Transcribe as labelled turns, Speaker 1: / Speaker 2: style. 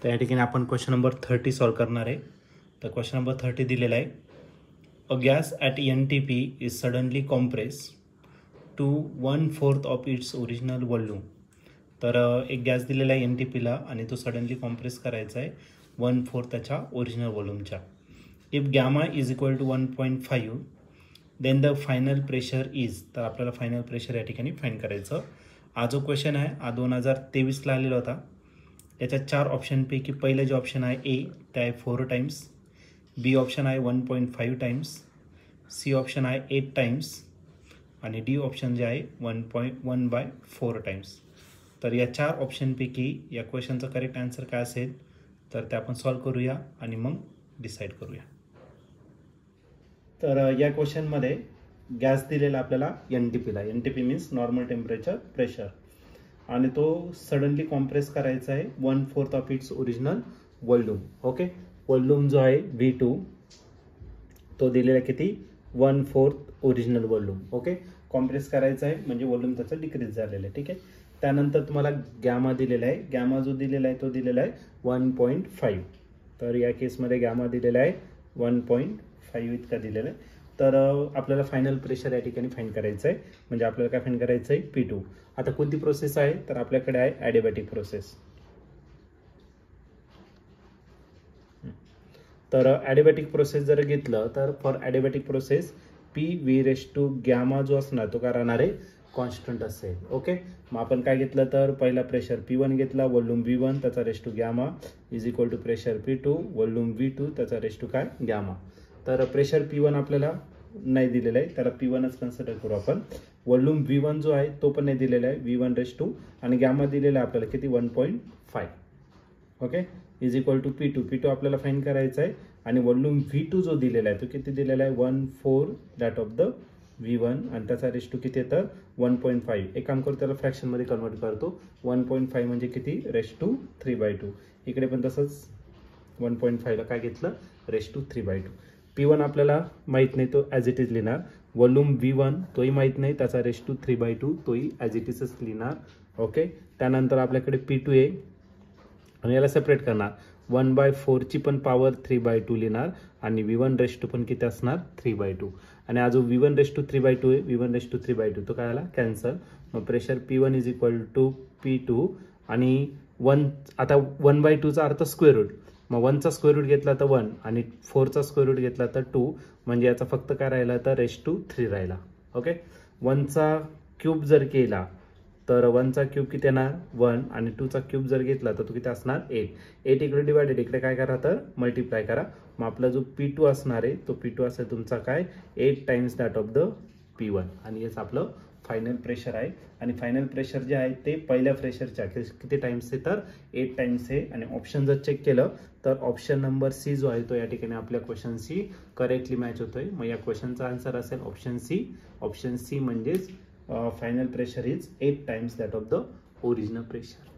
Speaker 1: तर या ठिकाणी आपण क्वेश्चन नंबर 30 सॉल्व करणार आहे. तर क्वेश्चन नंबर 30 दिलेला आहे. A gas at NTP is suddenly compress to 1/4 of its original volume. तर एक गॅस दिलेला आहे NTPला आणि तो सडनली कॉम्प्रेस करायचा आहे 1/4 त्याच्या ओरिजिनल वॉल्यूमच्या. If gamma is equal to 1.5 then the final pressure is. तर आपल्याला फायनल प्रेशर या ठिकाणी फाइंड करायचं. हा जो क्वेश्चन आहे हा 2023ला आलेला होता. याच्या 4 ऑप्शनपैकी पहिलं जे ऑप्शन आहे ए ते आहे 4 टाइम्स, बी ऑप्शन आहे 1.5 टाइम्स, सी ऑप्शन आहे 8 टाइम्स आणि डी ऑप्शन जे आहे 1.1/4 टाइम्स. तर या 4 ऑप्शनपैकी या क्वेश्चनचा करेक्ट आन्सर काय असेल तर ते आपण सॉल्व करूया आणि मग डिसाईड करूया. तर या क्वेश्चनमध्ये गॅस दिलेला आपल्याला NTPला. NTP means normal temperature pressure आणि तो सडनली कॉम्प्रेस करायचा आहे 1/4 of its original volume. Okay, volume जो आहे V2 तो दिलेला किती 1/4 ओरिजिनल वॉल्यूम. ओके, कॉम्प्रेस करायचा आहे म्हणजे वॉल्यूम त्याचा डिक्रीज झालेला आहे. ठीक आहे, त्यानंतर तुम्हाला गॅमा दिलेला आहे. गॅमा जो दिलेला आहे तो दिलेला आहे 1.5. तर या केसमध्ये गॅमा दिलेला आहे 1.5 इतका दिलेला आहे. तर आपल्याला फायनल प्रेशर या ठिकाणी फाइंड करायचं आहे. म्हणजे आपल्याला काय फाइंड करायचं आहे P2. आता कोणती प्रोसेस आहे तर आपल्याकडे आहे ॲडिबॅटिक प्रोसेस. तर ॲडिबॅटिक प्रोसेस जर घेतलं तर फॉर ॲडिबॅटिक प्रोसेस PV गॅमा जो असणार तो काय राहणार आहे कॉन्स्टंट असेल. ओके, मग आपण काय घेतलं तर पहिला प्रेशर P1 घेतला, वॉल्यूम V1 त्याचा raise to gamma is equal to pressure P2 volume V2 त्याचा रेस टू काय गॅमा. तर प्रेशर P1 आपल्याला नाही दिलेलं आहे, त्याला P1च कन्सिडर करू आपण. वॉल्यूम V1 जो आहे तो पण नाही दिलेला आहे V1 रेस टू आणि गॅमा दिलेला आहे आपल्याला किती 1.5. Okay, is equal to P2 आपल्याला फाइंड करायचा आहे आणि वॉल्यूम V2 जो दिलेला आहे तो किती दिलेला आहे 1/4 दॅट ऑफ द V1 आणि त्याचा रेस टू किती येतं 1.5. एक काम करतो त्याला फ्रॅक्शनमध्ये कन्वर्ट करतो. 1.5 म्हणजे किती रेस टू 3/2. इकडे पण तसंच 1.5ला काय घेतलं रेस टू 3/2. P1 आपल्याला माहीत नाही तो ॲज इट इज लिहिणार. वॉल्यूम V1 तोही माहीत नाही त्याचा रेस टू 3/2 तोही ॲज इट इजच लिहिणार. ओके, त्यानंतर आपल्याकडे P2 आहे आणि याला सेपरेट करणार. 1/4 ची पण पॉवर 3/2 लिहिणार आणि V1 रेस टू पण किती असणार 3/2 आणि हा जो V1 रेस टू 3/2 आहे V1 रेस टू 3/2 तो काय आला कॅन्सल. मग pressure P1 is equal to P2 आणि 1 आता 1/2चा अर्थ स्क्वेअर रूट. मग 1चा स्क्वेअर रूट घेतला तर 1 आणि 4चा स्क्वेअर रूट घेतला तर 2 म्हणजे याचा फक्त काय राहिला तर रेस टू 3 राहिला. ओके, 1चा क्यूब जर केला तर 1चा क्यूब किती येणार 1 आणि 2चा क्यूब जर घेतला तर तो किती असणार 8. इकडे डिवायडेड इकडे काय करा तर मल्टिप्लाय करा. मग आपला जो P2 असणार आहे तो P2 असेल तुमचा काय 8 times that of the P1 आणि हेच आपलं फायनल प्रेशर आहे. आणि फायनल प्रेशर जे आहे ते पहिल्या प्रेशरच्या किती टाइम्स आहे तर 8 टाइम्स आहे. आणि ऑप्शन जर चेक केलं तर ऑप्शन नंबर सी जो आहे तो या ठिकाणी आपल्या क्वेश्चनशी करेक्टली मॅच होतोय. मग या क्वेश्चनचा आन्सर असेल ऑप्शन सी. ऑप्शन सी म्हणजेच final pressure is 8 times that of the original pressure.